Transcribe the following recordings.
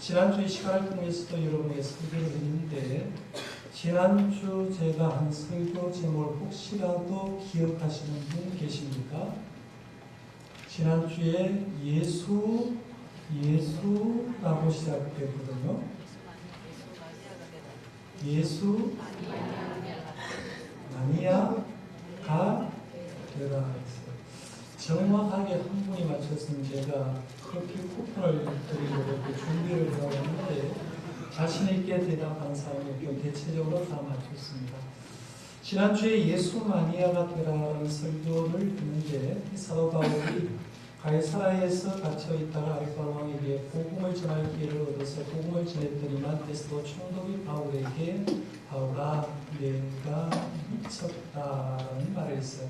지난주 이 시간을 통해서도 여러분에게 설교를 했는데 지난주 제가 한 설교 제목을 혹시라도 기억하시는 분 계십니까? 지난주에 예수라고 시작됐거든요. 예수 마니아가 되라. 정확하게 한 분이 맞췄으면 제가 커피 쿠폰을 드리려고 준비를 하고 있는데 자신있게 대답한 사람이 좀 대체적으로 다 맞췄습니다. 지난주에 예수 마니아가 되라는 설교를 했는데 사도 바울이 가이사라에서 갇혀있다가 아리빠 왕에게 복음을 전할 기회를 얻어서 복음을 전했더니만 데스도 총독이 바울에게 바울아 내가 미쳤다라는 말을 했어요.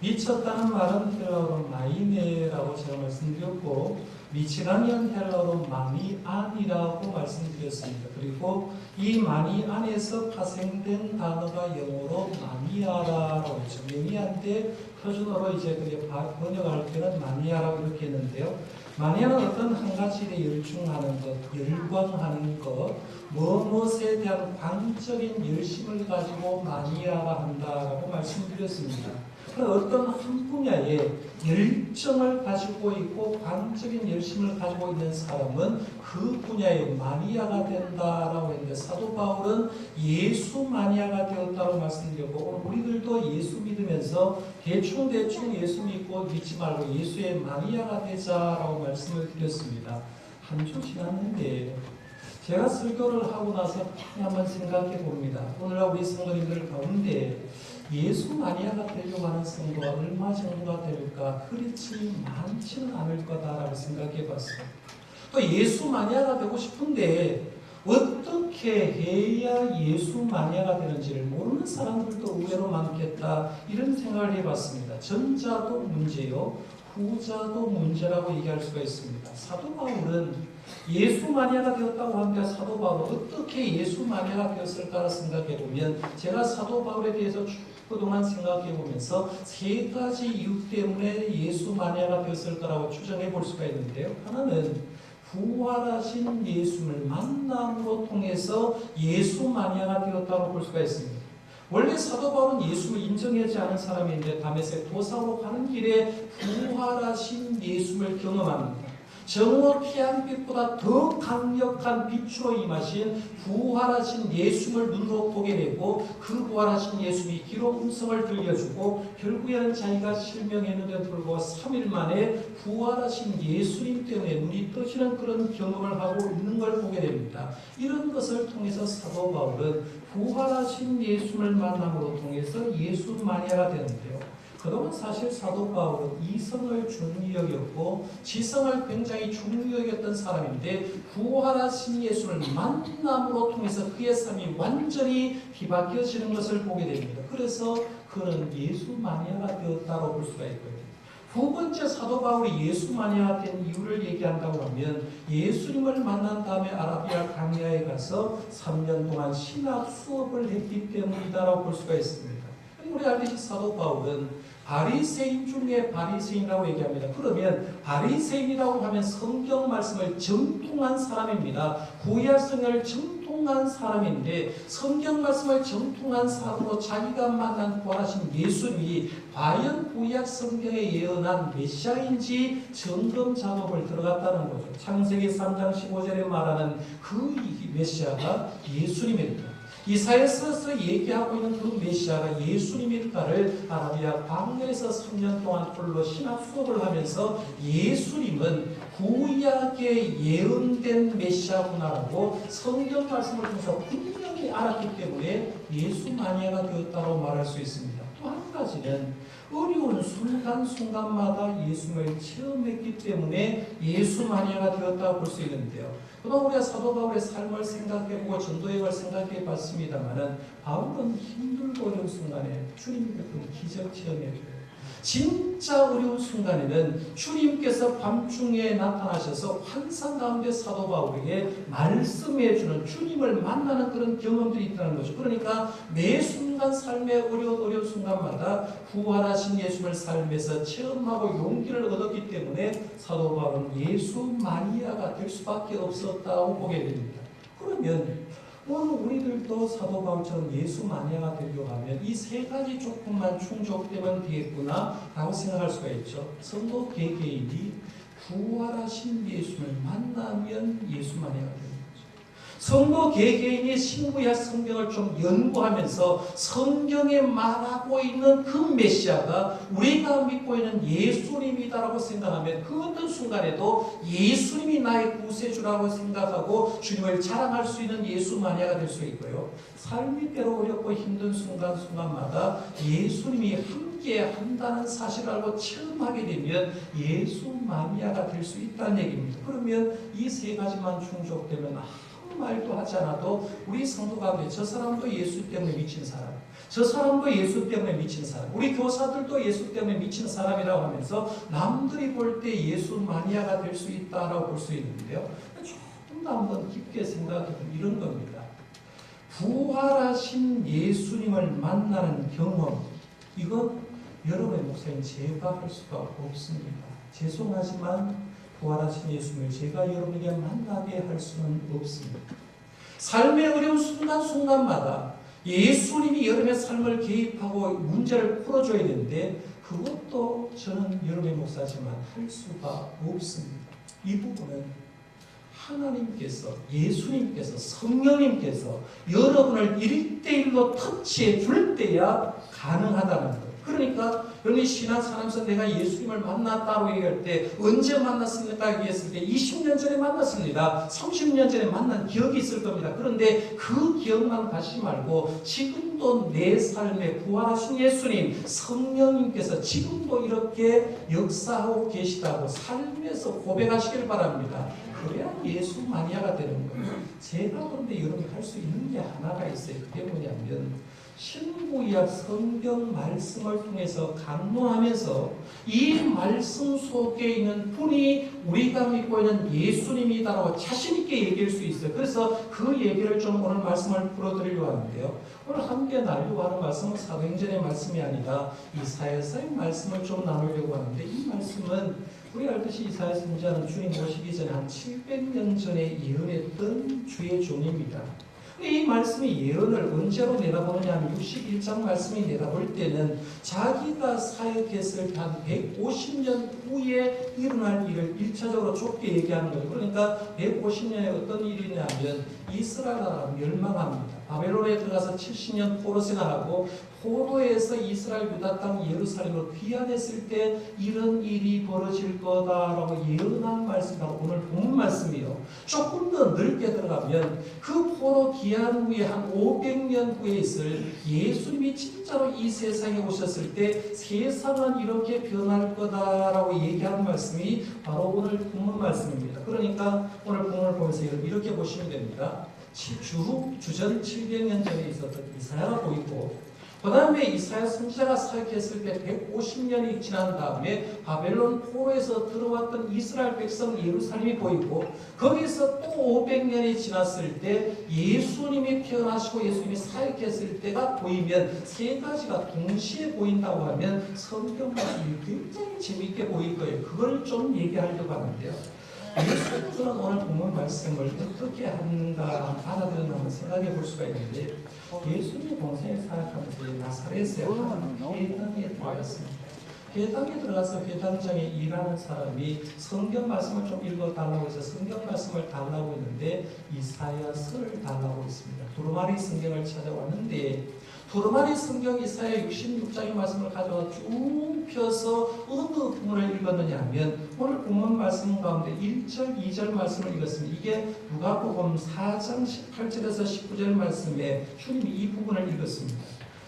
미쳤다는 말은 헬라어로 마이네라고 제가 말씀드렸고 미치라는 헬라어로 마니안이라고 말씀드렸습니다. 그리고 이 마니안에서 파생된 단어가 영어로 마니아라고 했죠. 매니아인데 표준어로 이제 번역할 때는 마니아라고 이렇게 했는데요. 마니아는 어떤 한 가지 일에 열중하는 것, 열광하는 것, 무엇에 대한 광적인 열심을 가지고 마니아라 한다라고 말씀드렸습니다. 어떤 한 분야에 열정을 가지고 있고 광적인 열심을 가지고 있는 사람은 그 분야의 마니아가 된다라고 했는데 사도 바울은 예수 마니아가 되었다고 말씀드렸고 우리들도 예수 믿으면서 대충 예수 믿고 믿지 말고 예수의 마니아가 되자라고 말씀을 드렸습니다. 한 주 지났는데 제가 설교를 하고 나서 한번 생각해 봅니다. 오늘 우리 성도님들 가운데 예수 마니아가 되려고 하는 성도가 얼마 정도가 될까? 그렇지 많지는 않을 거다라고 생각해 봤어요. 또 예수 마니아가 되고 싶은데 어떻게 해야 예수 마니아가 되는지를 모르는 사람들도 의외로 많겠다 이런 생각을 해봤습니다. 전자도 문제요 후자도 문제라고 얘기할 수가 있습니다. 사도 바울은 예수 마니아가 되었다고 하는데 사도 바울은 어떻게 예수 마니아가 되었을까 생각해 보면 제가 사도 바울에 대해서 그동안 생각해 보면서 세 가지 이유 때문에 예수 마니아가 되었을 거라고 추정해 볼 수가 있는데요. 하나는 부활하신 예수를 만남으로 통해서 예수 마니아가 되었다고 볼 수가 있습니다. 원래 사도 바울은 예수를 인정하지 않은 사람인데 다메섹 도사로 가는 길에 부활하신 예수를 경험합니다. 정오 태양빛보다 더 강력한 빛으로 임하신 부활하신 예수를 눈으로 보게 되고 그 부활하신 예수님이 귀로 음성을 들려주고 결국에는 자기가 실명했는데도 불구하고 3일 만에 부활하신 예수님 때문에 눈이 떠지는 그런 경험을 하고 있는 걸 보게 됩니다. 이런 것을 통해서 사도 바울은 부활하신 예수를 만남으로 통해서 예수 마니아가 되는데요. 그동안 사실 사도 바울은 이성을 중요히 여겼고 지성을 굉장히 중요히 여겼던 사람인데 부활하신 예수를 만남으로 통해서 그의 삶이 완전히 뒤바뀌어지는 것을 보게 됩니다. 그래서 그는 예수 마니아가 되었다고 볼 수가 있고요. 두 번째 사도 바울이 예수 마니아가 된 이유를 얘기한다고 하면 예수님을 만난 다음에 아라비아 강야에 가서 3년 동안 신학 수업을 했기 때문이다라고 볼 수가 있습니다. 우리 알듯이 사도 바울은 바리새인 중에 바리새인이라고 얘기합니다. 그러면 바리새인이라고 하면 성경 말씀을 정통한 사람입니다. 구약 성경을 정통한 사람인데 성경 말씀을 정통한 사람으로 자기가 만난 부활하신 예수님이 과연 구약 성경에 예언한 메시아인지 점검 작업을 들어갔다는 거죠. 창세기 3장 15절에 말하는 그 메시아가 예수님입니다. 이사야서에서 얘기하고 있는 그 메시아가 예수님일까를 아라비아 광야에서 3년 동안 홀로 신학 수업을 하면서 예수님은 구약에 예언된 메시아구나라고 성경 말씀을 통해서 분명히 알았기 때문에 예수 마니아가 되었다고 말할 수 있습니다. 또 한 가지는 어려운 순간순간마다 예수님을 체험했기 때문에 예수 마니아가 되었다고 볼 수 있는데요. 그동안 우리가 사도 바울의 삶을 생각해보고 전도행을 생각해봤습니다만은 바울은 힘들고 어려운 순간에 주님이 베푼 기적 체험해줘요. 진짜 어려운 순간에는 주님께서 밤중에 나타나셔서 환상 가운데 사도 바울에게 말씀해주는, 주님을 만나는 그런 경험들이 있다는 거죠. 그러니까 매 순간 삶의 어려운 순간마다 부활하신 예수를 삶에서 체험하고 용기를 얻었기 때문에 사도 바울은 예수 마니아가 될 수밖에 없었다고 보게 됩니다. 그러면 오늘 우리들도 사도 바울처럼 예수 마니아가 되려고 하면 이 세 가지 조건만 충족되면 되겠구나 라고 생각할 수가 있죠. 성도 개개인이 부활하신 예수를 만나면 예수 마니아가 되는 거죠. 성도 개개인이 신구약 성경을 좀 연구하면서 성경에 말하고 있는 그 메시아가 우리가 믿고 있는 예수님이다라고 생각하면 그 어떤 순간에도 예수님이 나의 구세주라고 생각하고 주님을 자랑할 수 있는 예수 마니아가 될 수 있고요. 삶이 때로 어렵고 힘든 순간마다 예수님이 함께 한다는 사실을 알고 체험하게 되면 예수 마니아가 될 수 있다는 얘기입니다. 그러면 이 세 가지만 충족되면 말도 하지 않아도 우리 성도 가운데 저 사람도 예수 때문에 미친 사람, 저 사람도 예수 때문에 미친 사람, 우리 교사들도 예수 때문에 미친 사람이라고 하면서 남들이 볼 때 예수 마니아가 될 수 있다라고 볼 수 있는데요. 조금 더 한번 깊게 생각해보면 이런 겁니다. 부활하신 예수님을 만나는 경험, 이건 여러분의 목사님 제가 할 수가 없습니다. 죄송하지만 부활하신 예수님을 제가 여러분에게 만나게 할 수는 없습니다. 삶의 어려운 순간순간마다 예수님이 여러분의 삶을 개입하고 문제를 풀어줘야 되는데 그것도 저는 여러분의 목사지만 할 수가 없습니다. 이 부분은 하나님께서, 예수님께서, 성령님께서 여러분을 1대1로 터치해 줄 때야 가능하다는 것. 그러니까 여러분이 신앙생활하면서 내가 예수님을 만났다고 얘기할 때 언제 만났습니까? 얘기했을 때 20년 전에 만났습니다. 30년 전에 만난 기억이 있을 겁니다. 그런데 그 기억만 가지 말고 지금도 내 삶에 부활하신 예수님, 성령님께서 지금도 이렇게 역사하고 계시다고 삶에서 고백하시길 바랍니다. 그래야 예수 마니아가 되는 거예요. 제가 그런데 여러분이 할 수 있는 게 하나가 있어요. 그게 뭐냐면 신구약 성경 말씀을 통해서 강론하면서 이 말씀 속에 있는 분이 우리가 믿고 있는 예수님이다라고 자신있게 얘기할 수 있어요. 그래서 그 얘기를 좀 오늘 말씀을 풀어드리려고 하는데요. 오늘 함께 나누려고 하는 말씀은 사도행전의 말씀이 아니라 이사야서의 말씀을 좀 나누려고 하는데 이 말씀은 우리 알듯이 이사야 선지자는 주님 오시기 전에 한 700년 전에 예언했던 주의 종입니다. 이 말씀이 예언을 언제로 내다보느냐 하면 61장 말씀이 내다볼 때는 자기가 사역했을 때 한 150년 후에 일어날 일을 1차적으로 좁게 얘기하는 거예요. 그러니까 150년에 어떤 일이 있냐면 이스라엘 나라가 멸망합니다. 바벨론에 들어가서 70년 포로 생활하고 포로에서 이스라엘 유다 땅 예루살렘으로 귀환했을 때 이런 일이 벌어질 거다라고 예언한 말씀이라고 오늘 본문 말씀이에요. 조금 더 넓게 들어가면 그 포로 귀환 후에 한 500년 후에 있을 예수님이 진짜로 이 세상에 오셨을 때 세상은 이렇게 변할 거다라고 얘기하는 말씀이 바로 오늘 본문 말씀입니다. 그러니까 오늘 본문을 보면서 이렇게 보시면 됩니다. 주전 700년 전에 있었던 이사야가 보이고 그 다음에 이사야 선지자가 사역했을 때 150년이 지난 다음에 바벨론 포로에서 들어왔던 이스라엘 백성 예루살렘이 보이고 거기서 또 500년이 지났을 때 예수님이 태어나시고 예수님이 사역했을 때가 보이면 세 가지가 동시에 보인다고 하면 성경 말씀이 굉장히 재미있게 보일 거예요. 그걸 좀 얘기하려고 하는데요. 예수님은 오늘 본문 말씀을 어떻게 하는가 받아들였나 한번 생각해 볼 수가 있는데 예수님이 동생을 사역하면서 나사렛에 한 회당에 들어갔습니다. 회당에 들어가서 회당장에 일하는 사람이 성경 말씀을 좀 읽어달라고 해서 성경 말씀을 달라고 했는데 이사야서를 달라고 했습니다. 두루마리 성경을 찾아왔는데 두루마리 성경 이사야 66장의 말씀을 가져와 쭉 펴서 어느 부분을 읽었느냐 하면 오늘 본문 말씀 가운데 1절, 2절 말씀을 읽었습니다. 이게 누가복음 4장 18절에서 19절 말씀에 주님이 이 부분을 읽었습니다.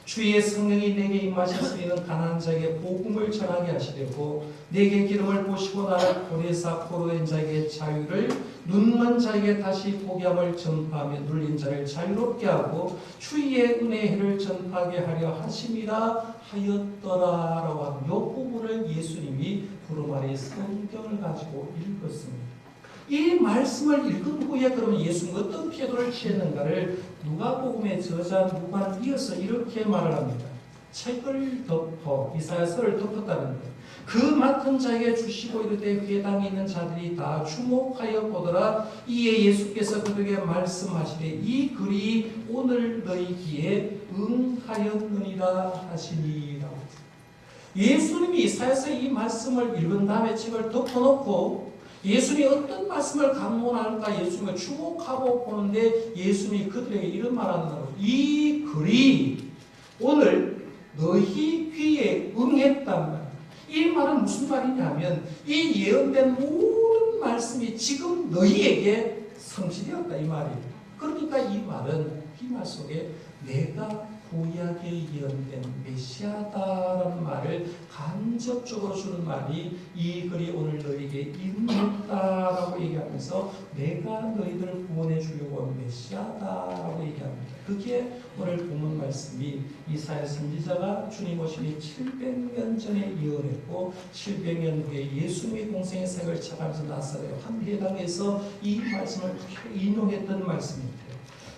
주의 성령이 내게 임하셔서 이는 가난한 자에게 복음을 전하게 하시려고 내게 기름을 부으시고 나를 보내사 포로된 자에게 자유를 눈먼 자에게 다시 보게 함을 전파하며 눌린 자를 자유롭게 하고 주의 은혜의 해를 전파하게 하려 하심이라 하였더라라고 하는 이 부분을 예수님이 부르마리 성경을 가지고 읽었습니다. 이 말씀을 읽은 후에 그러면 예수님은 어떤 태도를 취했는가를 누가복음의 저자 누가는 이어서 이렇게 말을 합니다. 책을 덮어 이사야서를 덮었다는 거예요. 그 맡은 자에게 주시고 이르되 회당에 있는 자들이 다 주목하여 보더라. 이에 예수께서 그들에게 말씀하시되 이 글이 오늘 너희 귀에 응하였느니라 하시니라고. 예수님이 이사야서 이 말씀을 읽은 다음에 책을 덮어놓고 예수님이 어떤 말씀을 강론할까 예수님을 주목하고 보는데 예수님이 그들에게 이런 말하는 거예요. 이 글이 오늘 너희 귀에 응했단 말이에요. 이 말은 무슨 말이냐면 이 예언된 모든 말씀이 지금 너희에게 성취되었다 이 말이에요. 그러니까 이 말은 이 말 속에 내가 구약에 예언된 메시아다라는 말을 간접적으로 주는 말이 이 글이 오늘 너희에게 임했다라고 얘기하면서 내가 너희들을 구원해 주려고 한 메시아다라고 얘기합니다. 그게 오늘 본문 말씀이 이사야 선지자가 주님 오시기 700년 전에 예언했고 700년 후에 예수님의 공생의 생을 차가면서 나사렛 한 회당에서 이 말씀을 인용했던 말씀입니다.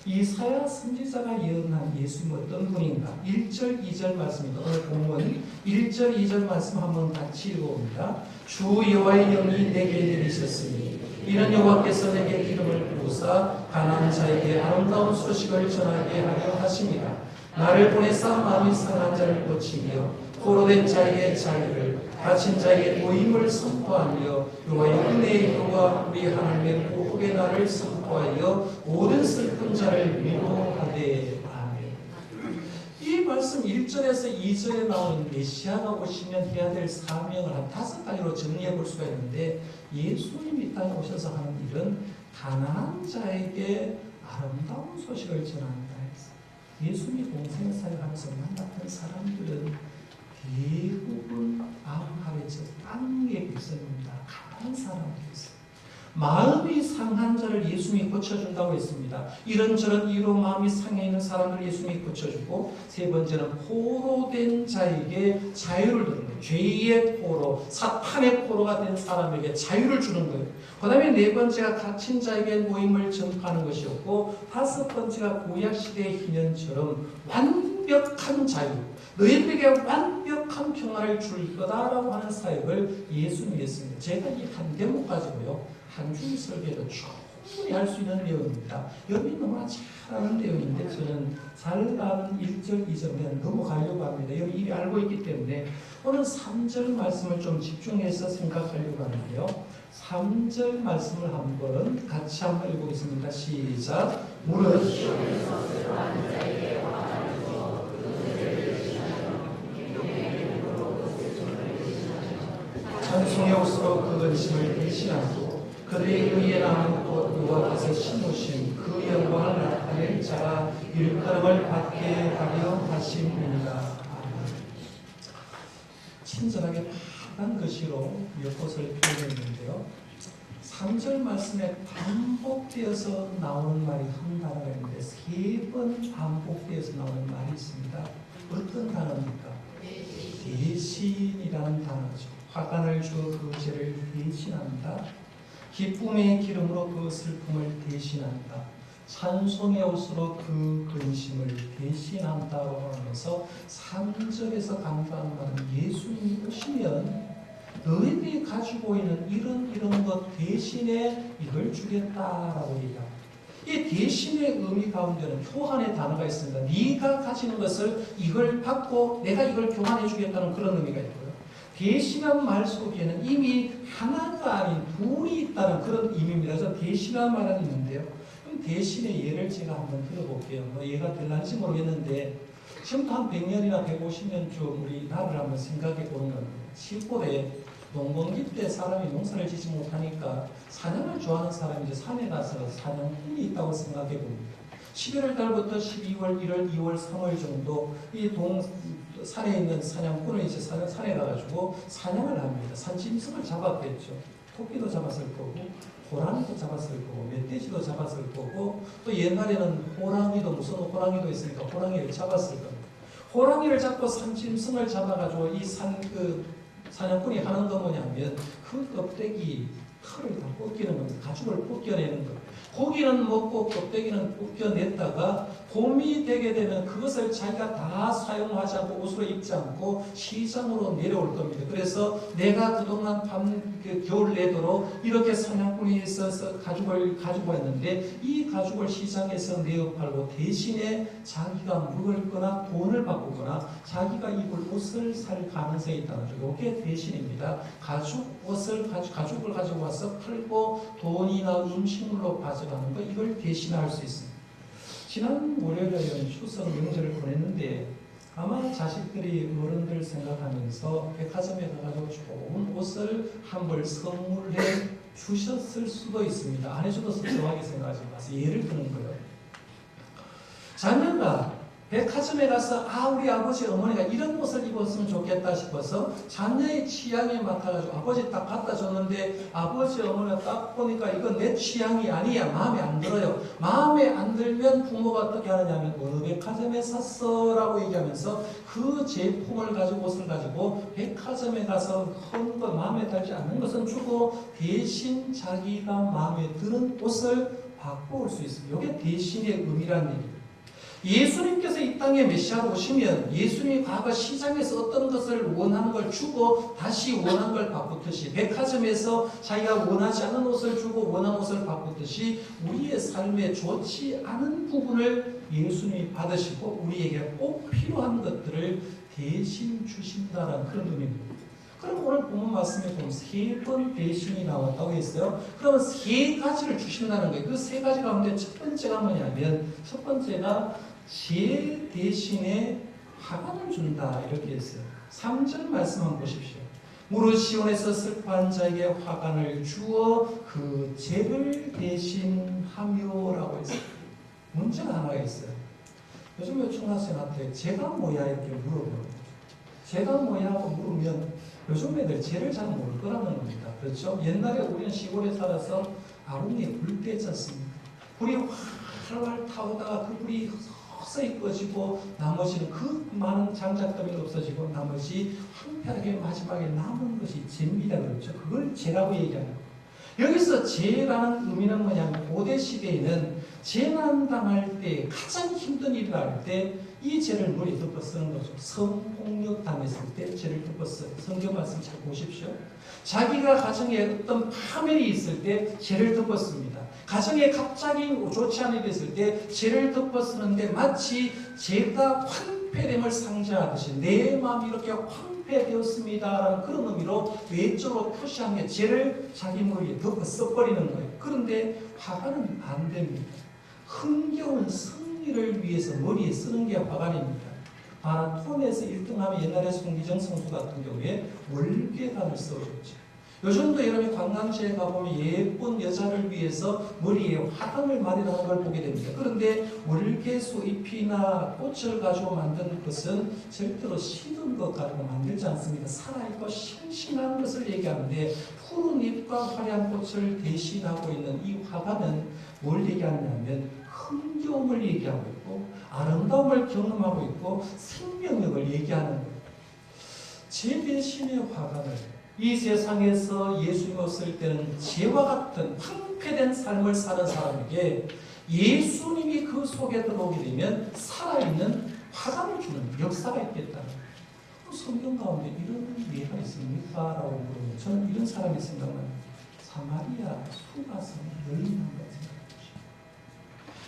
이사야 선지자가 예언한 예수님은 어떤 분인가? 1절 2절 말씀입니다. 오늘 본문 1절 2절 말씀 한번 같이 읽어봅니다. 주 여호와의 영이 내게 내리셨으니 이는 여호와께서 내게 기름을 부으사 가난한 자에게 아름다운 소식을 전하게 하려 하십니다. 나를 보내사 마음이 상한 자를 고치며 포로된 자에게 자유를 갇힌 자에게 도임을 선포하며 여호와의 은혜의 도와 우리 하나님의 보복의 날을 선포하여 모든 슬픈 자를 위로하되 아멘. 이 말씀 1절에서 2절에 나오는 메시아가 오시면 해야 될 사명을 한 5가지로 정리해 볼 수가 있는데 예수님이 이 땅에 오셔서 하는 일은 가난한 자에게 아름다운 소식을 전한다 했어요. 예수님이 공생의 사역하면서 만났던 사람들은 대부분 아브라함의 땅의 백성입니다. 가난한 사람들이었어요. 마음이 상한 자를 예수님이 고쳐준다고 했습니다. 이런저런 이로 마음이 상해 있는 사람을 예수님이 고쳐주고 세 번째는 포로된 자에게 자유를 주는 거예요. 죄의 포로, 사탄의 포로가 된 사람에게 자유를 주는 거예요. 그 다음에 네 번째가 갇힌 자에게 모임을 전파하는 것이었고 다섯 번째가 구약시대의 희년처럼 완벽한 자유, 너희들에게 완벽한 평화를 줄 거다라고 하는 사역을 예수님이 했습니다. 제가 이 한 대목 가지고요. 한 줄 설계도 충분히 할 수 있는 내용입니다. 여러분이 너무나 잘하는 내용인데 저는 잘 아는 1절, 2절은 넘어가려고 합니다. 여러분이 이미 알고 있기 때문에 오늘 3절 말씀을 좀 집중해서 생각하려고 하는데요. 3절 말씀을 한번 같이 한번 읽어보겠습니다. 시작. 무릇 찬송의 옷으로 그 근심을 대신하고 그들의 의에 남은 꽃 여호와께서 심으신 그 영광을 나타낼 자가 일컬음을 받게 하려 하심이니라. 친절하게 파란 글씨로 엿것을 표현했는데요. 3절 말씀에 반복되어서 나오는 말이 한 단어가 있는데 3번 반복되어서 나오는 말이 있습니다. 어떤 단어입니까? 대신이라는 단어죠. 화관을 주어 그 죄를 대신한다. 기쁨의 기름으로 그 슬픔을 대신한다. 찬송의 옷으로 그 근심을 대신한다고 하면서 3절에서 강조하는 말은 예수님이 오시면 너희들이 가지고 있는 이런 것 대신에 이걸 주겠다라고 얘기합니다. 이 대신의 의미 가운데는 교환의 단어가 있습니다. 네가 가지는 것을 이걸 받고 내가 이걸 교환해 주겠다는 그런 의미가 있고요. 대신한 말 속에는 이미 하나가 아닌 둘이 있다는 그런 의미입니다. 그래서 대신한 말은 있는데요. 그럼 대신의 예를 제가 한번 들어볼게요. 뭐 예가 될런지 모르겠는데 지금부터 한 100년이나 150년쯤 우리 나라를 한번 생각해 보는 겁니다. 시골에 농번기 때 사람이 농사를 짓지 못하니까 사냥을 좋아하는 사람이 이제 산에 가서 사냥꾼이 있다고 생각해 봅니다. 11월 달부터 12월, 1월, 2월, 3월 정도 이 산에 있는 사냥꾼은 이제 산에 가가지고 사냥을 합니다. 산짐승을 잡았겠죠. 토끼도 잡았을 거고, 호랑이도 잡았을 거고, 멧돼지도 잡았을 거고, 또 옛날에는 호랑이도 무슨 호랑이도 있으니까 호랑이를 잡았을 겁니다. 호랑이를 잡고 산짐승을 잡아가지고 이 사냥꾼이 하는 거 뭐냐면 그 껍데기 털을 다 벗기는 겁니다. 가죽을 벗겨내는 거예요. 고기는 먹고 껍데기는 벗겨냈다가 봄이 되게 되면 그것을 자기가 다 사용하지 않고 옷으로 입지 않고 시장으로 내려올 겁니다. 그래서 내가 그동안 겨울 내도록 이렇게 사냥꾼이 있어서 가죽을 가지고 왔는데 이 가죽을 시장에서 내어 팔고 대신에 자기가 먹을 거나 돈을 바꾸거나 자기가 입을 옷을 살 가능성이 있다는 거죠. 이게 대신입니다. 가죽을 가지고 와서 팔고 돈이나 음식물로 가져가는 거, 이걸 대신할 수 있습니다. 지난 월요일에 추석 명절을 보냈는데 아마 자식들이 어른들 생각하면서 백화점에 가가지고 좋은 옷을 한 벌 선물해 주셨을 수도 있습니다. 안 해줘도 섭섭하게 생각하지 마세요. 예를 드는 거예요. 자녀가 백화점에 가서 우리 아버지 어머니가 이런 옷을 입었으면 좋겠다 싶어서 자녀의 취향에 맞춰가지고 아버지 딱 갖다 줬는데 아버지 어머니가 딱 보니까 이건 내 취향이 아니야, 마음에 안 들어요. 마음에 안 들면 부모가 어떻게 하느냐면 어느 백화점에 샀어? 라고 얘기하면서 그 제품을 가지고 옷을 가지고 백화점에 가서 헌 것, 마음에 들지 않는 것은 주고 대신 자기가 마음에 드는 옷을 바꿔올 수 있습니다. 이게 대신의 의미라는 얘기입니다. 예수님께서 이 땅에 메시아로 오시면 예수님이 과거 시장에서 어떤 것을 원하는 걸 주고 다시 원하는 걸 바꾸듯이, 백화점에서 자기가 원하지 않은 옷을 주고 원하는 옷을 바꾸듯이 우리의 삶에 좋지 않은 부분을 예수님이 받으시고 우리에게 꼭 필요한 것들을 대신 주신다는 그런 의미입니다. 그럼 오늘 본문 말씀에 보면 3번 대신이 나왔다고 했어요. 그러면 3가지를 주신다는 거예요. 그 3가지 가운데 첫 번째가 뭐냐면, 첫 번째가 죄 대신에 화관을 준다, 이렇게 했어요. 3절 말씀 한번 보십시오. 무릇 시온에서 슬퍼한 자에게 화관을 주어 그 죄를 대신하며라고 했어요. 문제가 하나가 있어요. 요즘 중학생한테 죄가 뭐야 이렇게 물어보는 거죠. 죄가 뭐야 하고 물으면 요즘 애들 죄를 잘 모를 거라는 겁니다. 그렇죠? 옛날에 우리는 시골에 살아서 아궁이에 불 떼지 않습니까? 불이 활활 타오다가 그 불이 서서히 꺼지고 나머지는 그 많은 장작더미가 없어지고 나머지 한편하게 마지막에 남은 것이 죄입니다. 그렇죠? 그걸 죄라고 얘기하는 거예요. 여기서 죄라는 의미는 뭐냐면 고대 시대에는 재난 당할 때 가장 힘든 일을 할 때 이 죄를 머리에 덮어 쓰는 거죠. 성폭력 당했을 때 죄를 덮어 써요. 성경 말씀 잘 보십시오. 자기가 가정에 어떤 파멸이 있을 때 죄를 덮어 씁니다. 가정에 갑자기 좋지 않은 일이 있을 때 죄를 덮어 쓰는데 마치 죄가 황폐됨을 상징하듯이 내 마음이 이렇게 황폐되었습니다라는 그런 의미로 외적으로 표시한 게 죄를 자기 머리에 덮어 써버리는 거예요. 그런데 화관은 안 됩니다. 흥겨운 승리를 위해서 머리에 쓰는 게 화관입니다. 마라톤에서 1등하면 옛날에 송기정 선수 같은 경우에 월계관을 써줬죠. 요즘도 여러분이 관광지에 가보면 예쁜 여자를 위해서 머리에 화관을 마련하는 걸 보게 됩니다. 그런데 월계수 잎이나 꽃을 가지고 만든 것은 절대로 시든 것 가지고 만들지 않습니다. 살아있고 싱싱한 것을 얘기하는데 푸른 잎과 화려한 꽃을 대신하고 있는 이 화관은 뭘 얘기하냐면 흥겨움을 얘기하고 있고 아름다움을 경험하고 있고 생명력을 얘기하는 거예요. 제 대신의 화관을 이 세상에서 예수님이 없을 때는 죄와 같은 황폐된 삶을 사는 사람에게 예수님이 그 속에 들어오게 되면 살아있는 화관을 주는 역사가 있겠다는 거예요. 성경 가운데 이런 예가 있습니까? 라고 물으면 저는 이런 사람이 생각납니다. 사마리아 수가성 여인 한번 생각해보시죠.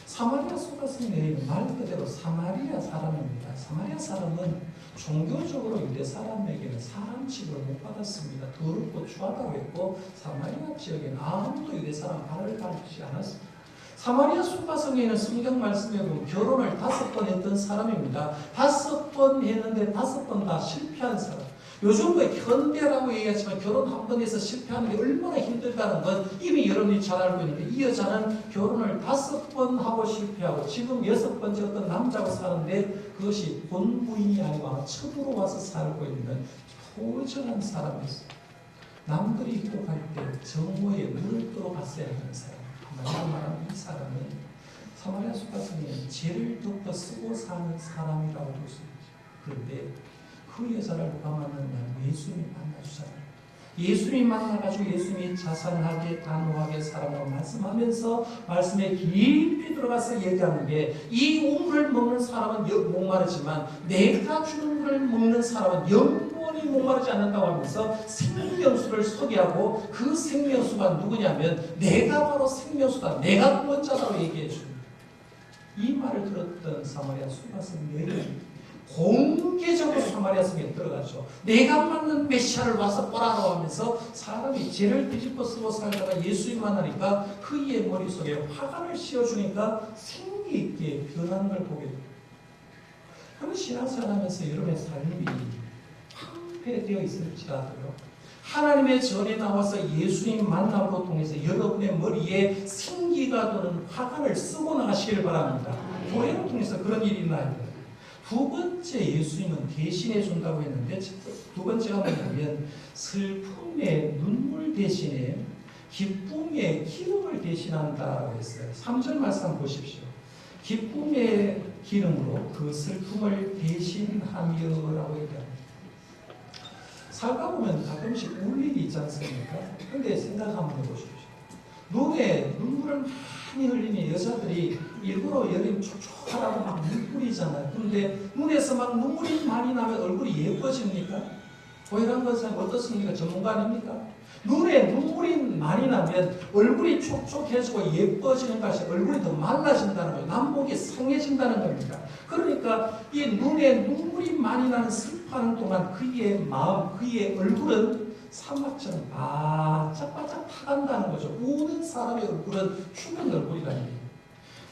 사마리아 수가성 여인은 말 그대로 사마리아 사람입니다. 사마리아 사람은 종교적으로 유대 사람에게는 사람 취급을 못 받았습니다. 더럽고 추하다고 했고 사마리아 지역에는 아무도 유대 사람 발을 밟지 않았습니다. 사마리아 수가성에는 성경 말씀에 보면 결혼을 5번 했던 사람입니다. 5번 했는데 5번 다 실패한 사람. 요즘 그 현대라고 얘기하지만 결혼 한 번 해서 실패하는 게 얼마나 힘들다는 건 이미 여러분이 잘 알고 있는데, 이 여자는 결혼을 5번 하고 실패하고 지금 6번째 어떤 남자하고 사는데 그것이 본 부인이 아니고 아마 처부로 와서 살고 있는 소중한 사람이었어요. 남들이 행복할 때 정오에 물을 떠러 갔어야 하는 사람. 내가 말하는 이 사람은 사마리아 수가성에 죄를 덮어 쓰고 사는 사람이라고 볼 수 있죠. 그런데 그 여자를 누가 만났냐? 예수님이 만나주잖아요. 예수님이 만나가지고 예수님이 자상하게 단호하게 사람으로 말씀하면서 말씀에 깊이 들어가서 얘기하는 게, 이 우물을 먹는 사람은 목마르지만 내가 주는 것을 먹는 사람은 영원히 목마르지 않는다고 하면서 생명수를 소개하고, 그 생명수가 누구냐면 내가 바로 생명수다, 내가 구원자라고 얘기해 줍니다. 이 말을 들었던 사마리아 수가성 여인이 공개적으로 사마리아 성에 들어가죠. 내가 맞는 메시아를 와서 보라고 하면서 사람이 죄를 뒤집어 쓰고 살다가 예수님 만나니까 그의 머릿속에 화관을 씌워주니까 생기 있게 변하는 걸 보게 됩니다. 그럼 신앙생활 하면서 여러분의 삶이 황폐되어 있을지라도요, 하나님의 전에 나와서 예수님 만남으로 통해서 여러분의 머리에 생기가 도는 화관을 쓰고 나가시길 바랍니다. 교회를 통해서 그런 일이 일어나야 돼요. 두 번째, 예수님은 대신해 준다고 했는데, 두 번째가 뭐냐면 슬픔의 눈물 대신에 기쁨의 기름을 대신한다고 했어요. 3절 말씀 보십시오. 기쁨의 기름으로 그 슬픔을 대신하며라고 얘기합니다. 살다 보면 가끔씩 울 일이 있지 않습니까? 근데 생각 한번 해보십시오. 눈에 눈물을 많이 흘리는 여자들이 일부러 여름 촉촉하라고 막 눈 뿌리잖아요. 근데 눈에서 막 눈물이 많이 나면 얼굴이 예뻐집니까? 보이란 것은 어떻습니까? 전문가 아닙니까? 눈에 눈물이 많이 나면 얼굴이 촉촉해지고 예뻐지는 것이 얼굴이 더 말라진다는 거예요. 남복이 상해진다는 겁니다. 그러니까 이 눈에 눈물이 많이 나는 슬퍼하는 동안 그의 마음, 그의 얼굴은 사막처럼 바짝바짝 타간다는 거죠. 우는 사람의 얼굴은 죽은 얼굴이라는 거예요.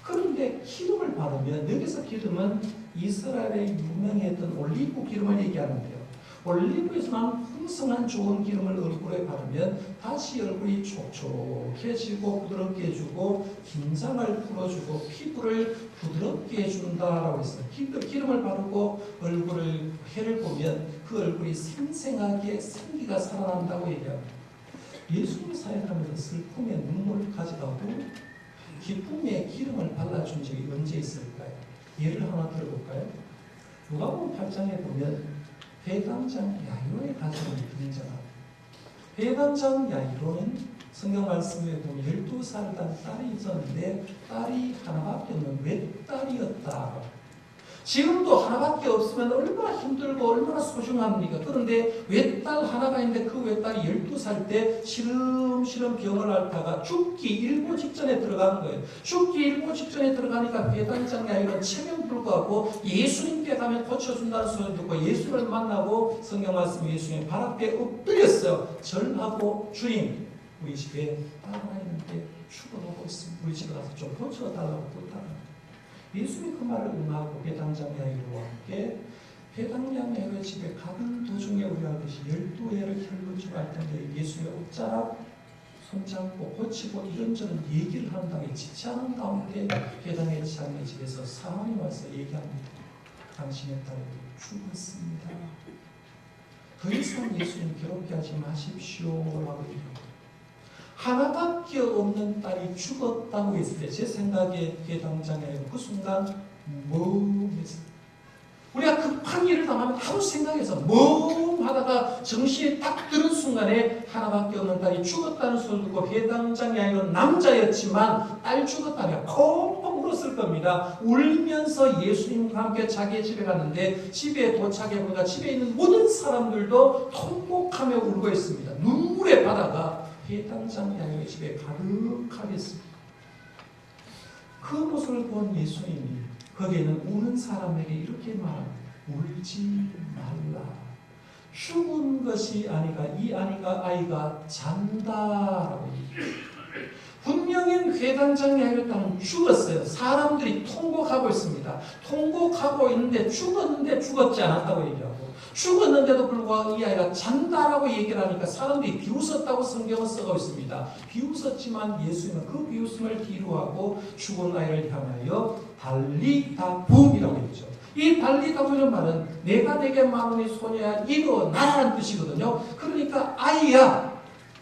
그런데 기름을 바르면, 여기서 기름은 이스라엘의 유명했던 올리브 기름을 얘기하는데요. 올리브에서만 풍성한 좋은 기름을 얼굴에 바르면 다시 얼굴이 촉촉해지고 부드럽게 해주고 긴장을 풀어주고 피부를 부드럽게 해준다라고 했어요. 기름을 바르고 얼굴을 해를 보면 그 얼굴이 생생하게 생기가 살아난다고 얘기합니다. 예수님 사역하면서 슬픔의 눈물을 가져가고 기쁨의 기름을 발라준 적이 언제 있을까요? 예를 하나 들어볼까요? 누가복음 8장에 보면 회당장 야이로의 가정이 등장합니다. 회당장 야이로는 성경 말씀에 보면 12살 단 딸이 있었는데 딸이 하나밖에 없는 외딸이었다. 지금도 하나밖에 없으면 얼마나 힘들고 얼마나 소중합니까? 그런데 외딸 하나가 있는데 그 외딸이 12살 때 시름시름 병을 앓다가 죽기 일보 직전에 들어간 거예요. 죽기 일보 직전에 들어가니까 회당장 야이로는 체면 불구하고 예수님께 가면 고쳐준다는 소리를 듣고 예수를 만나고 성경 말씀 예수님 발 앞에 엎드렸어요. 절하고 주님, 우리 집에 딸 하나 있는데 죽어가고 있습니다. 우리 집에 가서 좀 고쳐달라고 부탁합니다. 예수님이 그 말을 응하고 회당장 야이로와 함께 회당장 야이로의 집에 가는 도중에 우리가 하듯이 12회를 혈루증 할 텐데 예수님의 옷자락 손잡고 고치고 이런저런 얘기를 하는 당에 지체하는 가운데 회당의 장의 집에서 사람이 와서 얘기합니다. 당신의 딸이 죽었습니다. 더 이상 예수님 괴롭게 하지 마십시오 라고 얘기합니다. 하나밖에 없는 딸이 죽었다고 했을 때 제 생각에 회당장에 그 순간 멍했어요. 우리가 급한 일을 당하면 하루 생각해서 멍하다가 정신이 딱 드는 순간에 하나밖에 없는 딸이 죽었다는 소리를 듣고 회당장이 아니라 남자였지만 딸 죽었다니까 펑펑 울었을 겁니다. 울면서 예수님과 함께 자기의 집에 갔는데 집에 도착해 보니까 집에 있는 모든 사람들도 통곡하며 울고 있습니다. 눈물의 바다가 회당장 야이로의 집에 가득하게 있습니다. 그 모습을 본 예수님이 거기에는 우는 사람에게 이렇게 말합니다. 울지 말라. 죽은 것이 아니가 이 아이가 잔다라고 얘기합니다. 분명히 이방인 회당장이 하였다는 죽었어요. 사람들이 통곡하고 있습니다. 통곡하고 있는데 죽었는데 죽었지 않았다고 얘기하고, 죽었는데도 불구하고 이 아이가 잔다라고 얘기를 하니까 사람들이 비웃었다고 성경은 쓰고 있습니다. 비웃었지만 예수님은 그 비웃음을 뒤로하고 죽은 아이를 향하여 달리다붐이라고 했죠. 이 달리다붐이라는 말은 내가 내게 마누니 소녀야 일어나라는 뜻이거든요. 그러니까 아이야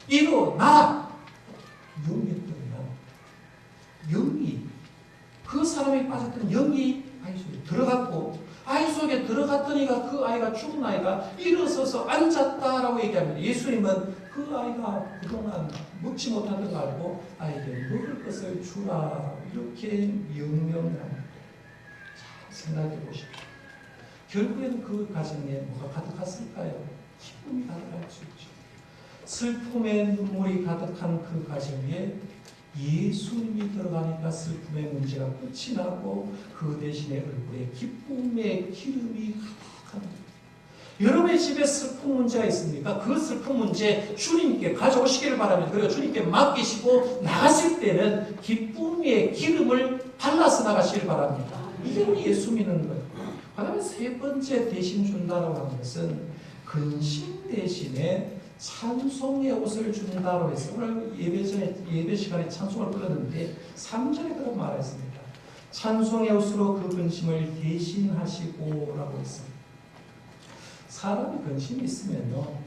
일어나라. 영이, 그 사람이 빠졌던 영이 아이 속에 들어갔고, 아이 속에 들어갔더니가 그 아이가, 죽은 아이가 일어서서 앉았다라고 얘기합니다. 예수님은 그 아이가 그동안 먹지 못하던 거 알고 아이에게 먹을 것을 주라 이렇게 명령을 합니다. 잘 생각해 보십시오. 결국에는 그 가정에 뭐가 가득했을까요? 기쁨이 가득할 수 있죠. 슬픔의 눈물이 가득한 그 가정에 예수님이 들어가니까 슬픔의 문제가 끝이 나고 그 대신에 얼굴에 기쁨의 기름이 가득합니다. 여러분의 집에 슬픈 문제가 있습니까? 그 슬픈 문제 주님께 가져오시기를 바랍니다. 그리고 주님께 맡기시고 나가실 때는 기쁨의 기름을 발라서 나가시길 바랍니다. 이게 우리 예수 믿는 거예요. 그 다음에 세 번째 대신 준다라고 하는 것은 근심 대신에 찬송의 옷을 준다고 해서 오늘 예배 시간에 찬송을 불렀는데 3절에 그런 말을 했습니다. 찬송의 옷으로 그 근심을 대신하시고 라고 했습니다. 사람이 근심이 있으면요,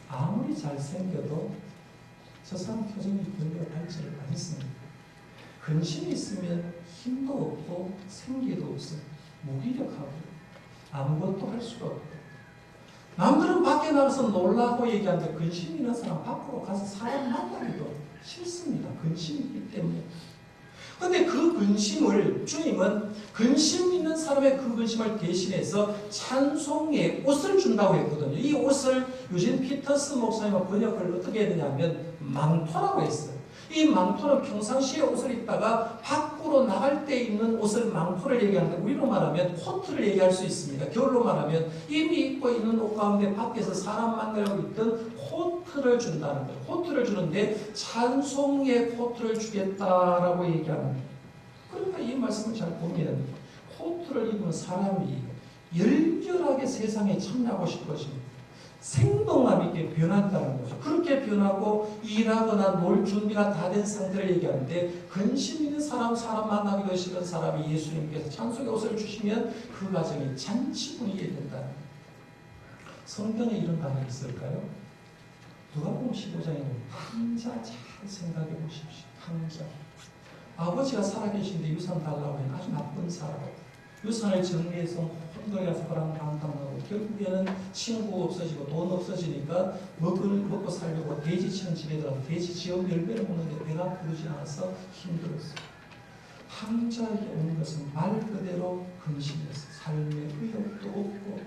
아무리 잘생겨도 저 사람 표정이 별로 밝지를 않습니다. 근심이 있으면 힘도 없고 생기도 없어요. 무기력하고 아무것도 할 수가 없고, 남들은 밖에 나가서 놀라고 얘기하는데 근심 있는 사람 밖으로 가서 사람 만나기도 싫습니다. 근심이 있기 때문에. 그런데 그 근심을 주님은 근심 있는 사람의 그 근심을 대신해서 찬송의 옷을 준다고 했거든요. 이 옷을 유진 피터스 목사님과 번역을 어떻게 했느냐면 망토라고 했어요. 이 망토는 평상시에 옷을 입다가 밖으로 나갈 때 입는 옷을 망토를 얘기하는데, 우리로 말하면 코트를 얘기할 수 있습니다. 겨울로 말하면 이미 입고 있는 옷 가운데 밖에서 사람 만나려고 입던 코트를 준다는 거예요. 코트를 주는데 찬송의 코트를 주겠다라고 얘기하는 거예요. 그러니까 이 말씀을 잘 보면 코트를 입은 사람이 열렬하게 세상에 참여하고 싶어집니다. 생동감 있게 변한다는 거죠. 그렇게 변하고 일하거나 놀 준비가 다 된 상태를 얘기하는데, 근심 있는 사람 만나기도 싫은 사람이 예수님께서 찬송의 옷을 주시면 그 가정이 잔치 분위기가 된다. 성경에 이런 단어가 있을까요? 누가복음 15장에 황자, 잘 생각해 보십시오. 황자. 아버지가 살아계신데 유산 달라고 하면 아주 나쁜 사람. 유산을 정리해서 혼돈에 가서 호랑방탕하고 결국에는 친구 없어지고 돈 없어지니까 먹고 살려고 돼지 치는 집에 들어가서 돼지 지역 열매를 먹는데 배가 부르지 않아서 힘들었어요. 황자에게 오는 것은 말 그대로 근심이었어요. 삶의 의욕도 없고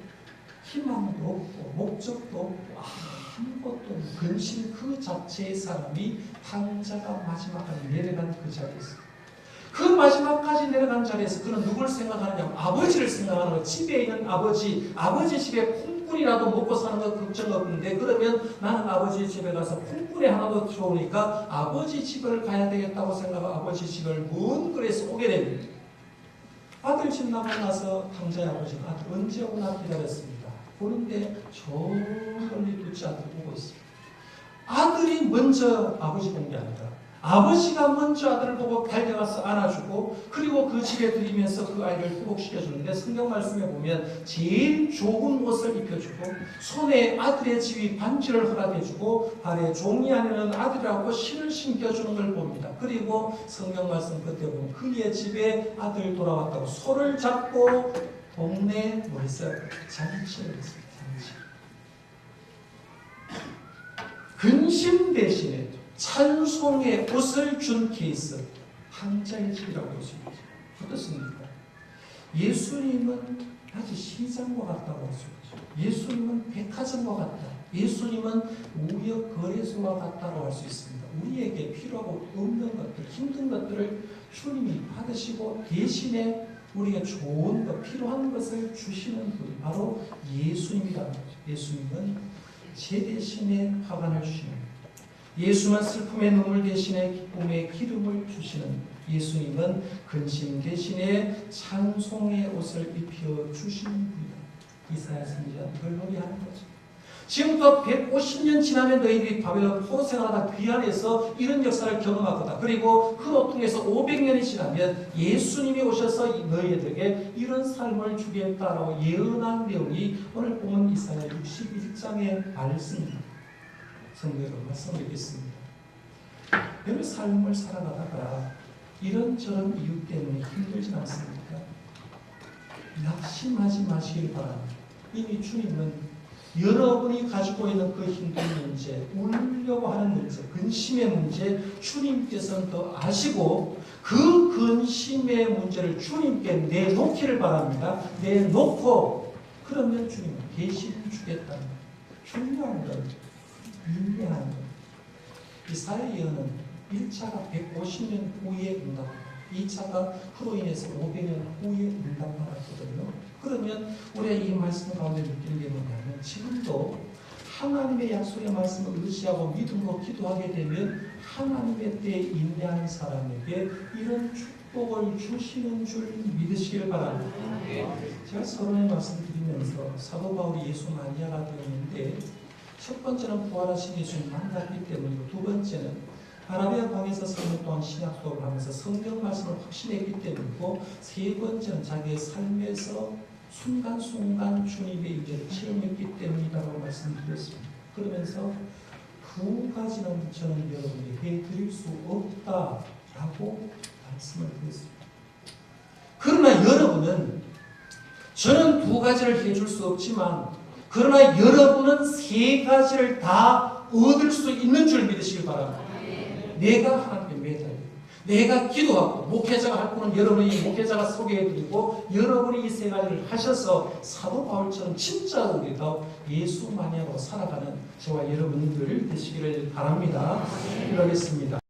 희망도 없고 목적도 없고 아무것도 없는 근심 그 자체의 사람이 황자가 마지막까지 내려간 그 자리에서, 그 마지막까지 내려간 자리에서 그는 누굴 생각하느냐? 아버지를 생각하는 거예요. 집에 있는 아버지 집에 콩꿀이라도 먹고 사는 거 걱정 없는데, 그러면 나는 아버지 집에 가서 콩꿀이 하나도 좋으니까 아버지 집을 가야 되겠다고 생각하고 아버지 집을 먼 거리에서 오게 됩니다. 아들 집 나가고 나서 황자의 아버지는 아들 언제 오나 기다렸습니다. 보는데 저 멀리 둘째 아들 보고 있습니다. 아들이 먼저 아버지 본 게 아니라 아버지가 먼저 아들을 보고 달려가서 안아주고, 그리고 그 집에 들이면서 그 아이를 회복시켜주는데, 성경 말씀에 보면 제일 좋은 옷을 입혀주고 손에 아들의 지위 반지를 허락해주고 발에 종이 안에는 아들이라고 신을 신겨주는 걸 봅니다. 그리고 성경 말씀 끝에 보면 그의 집에 아들 돌아왔다고 소를 잡고 동네 뭐 했어요? 잔치를 했습니다. 근심 대신에 찬송의 옷을 준 케이스, 황자의 집이라고 볼 수 있죠. 어떻습니까? 예수님은 아주 시장과 같다고 할 수 있죠. 예수님은 백화점과 같다. 예수님은 무역 거래소와 같다고 할 수 있습니다. 우리에게 필요하고 없는 것들, 힘든 것들을 주님이 받으시고 대신에 우리가 좋은 것, 필요한 것을 주시는 분이 바로 예수님이라는 거죠. 예수님은 제 대신에 화관을 주시는 거예요. 예수는 슬픔의 눈물 대신에 기쁨의 기름을 주시는, 예수님은 근심 대신에 찬송의 옷을 입혀 주시는 분이다. 이사야 선지자는 이걸 노래하는 거죠. 지금부터 150년 지나면 너희들이 바벨론 포로 생활하다 귀환해서 이런 역사를 경험할 거다. 그리고 그 노통에서 500년이 지나면 예수님이 오셔서 너희에게 이런 삶을 주겠다라고 예언한 내용이 오늘 보면 이사야 61장의 말씀입니다. 성도 여러분, 말씀을 읽겠습니다. 여러분 삶을 살아가다가 이런저런 이유 때문에 힘들지 않습니까? 낙심하지 마시길 바랍니다. 이미 주님은 여러분이 가지고 있는 그 힘든 문제, 울려고 하는 문제, 근심의 문제, 주님께서는 더 아시고 그 근심의 문제를 주님께 내놓기를 바랍니다. 내놓고 그러면 주님은 계시를 주겠다는 거예요. 중요한 건 인내하는 거예요. 이사야 예언은 1차가 150년 후에 응답합니다. 2차가 그로 인해서 500년 후에 응답받았거든요. 그러면 우리가 이 말씀 가운데 느끼는 게 뭐냐면 지금도 하나님의 약속의 말씀을 의지하고 믿음으로 기도하게 되면 하나님의 때에 인내하는 사람에게 이런 축복을 주시는 줄 믿으시길 바랍니다. 제가 서론에 말씀드리면서 사도 바울이 예수 마니아가 되었는데 첫 번째는 부활하신 예수님 만났기 때문이고 두 번째는 아라비아 방에서 3년 동안 신약 수업을 하면서 성경 말씀을 확신했기 때문이고 세 번째는 자기의 삶에서 순간순간 주님의 임재를 체험했기 때문이라고 말씀드렸습니다. 그러면서 두 가지는 저는 여러분에게 해드릴 수 없다라고 말씀을 드렸습니다. 그러나 여러분은 저는 두 가지를 해줄 수 없지만 그러나 여러분은 세 가지를 다 얻을 수 있는 줄 믿으시길 바랍니다. 내가 하나님께 매달려 내가 기도하고 목회자가 할 거는 여러분이 목회자가 소개해드리고 여러분이 이 세 가지를 하셔서 사도 바울처럼 진짜 우리가 예수 마니아로 살아가는 저와 여러분들 되시기를 바랍니다. 기도하겠습니다.